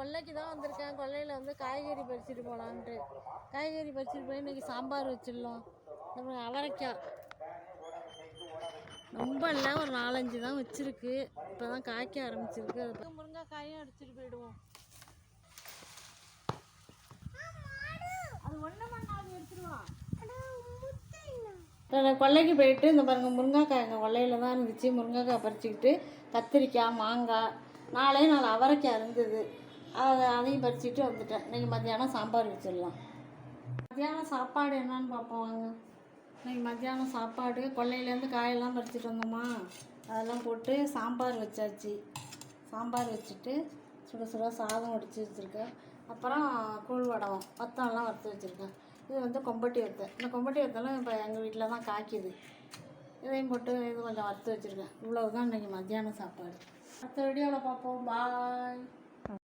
கொல்லைக்கு தான் வந்திருக்கேன். கொல்லையில் வந்து காய்கறி பறிச்சுட்டு போகலான்ட்டு. காய்கறி பறிச்சுட்டு போய் இன்றைக்கி சாம்பார் வச்சிடலாம். நம்ம அவரைக்காய் ரொம்ப இல்லை, ஒரு 4-5 தான் வச்சுருக்கு. இப்போ தான் காய்க்க ஆரம்பிச்சிருக்கு. அது முருங்கைக்காயும் அடிச்சுட்டு போயிடுவோம். அது ஒன்று மண்ணாவது எடுத்துருவான். கொல்லைக்கு போயிட்டு இந்த பாருங்கள் முருங்கைக்காய் எங்கள் கொல்லையில் தான் இருந்துச்சு. முருங்கைக்காய் பறிச்சுக்கிட்டு கத்திரிக்காய், மாங்காய், 4 அவரைக்காய் இருந்தது. அதையும் பறிச்சுட்டு வந்துட்டேன். இன்றைக்கி மத்தியானம் சாம்பார் வச்சிடலாம். மத்தியானம் சாப்பாடு என்னன்னு பார்ப்போம் வாங்க. இன்றைக்கி மத்தியானம் சாப்பாடு கொல்லையிலேருந்து காயெல்லாம் பறிச்சுட்டு வந்தோமா, அதெல்லாம் போட்டு சாம்பார் வச்சாச்சு. சாம்பார் வச்சுட்டு சுட சுட சாதம் வடித்து வச்சுருக்கேன். அப்புறம் கூழ் வடம் வத்தம்லாம் வறுத்து வச்சுருக்கேன். இது வந்து கொம்பட்டி வத்தை. இந்த கொம்பட்டி வத்தெல்லாம் இப்போ எங்கள் வீட்டில் தான் காய்க்குது. இதையும் போட்டு இது கொஞ்சம் வறுத்து வச்சுருக்கேன். இவ்வளவு தான் இன்றைக்கி மத்தியானம் சாப்பாடு. அடுத்த வீடியோவில் பார்ப்போம். பாய்.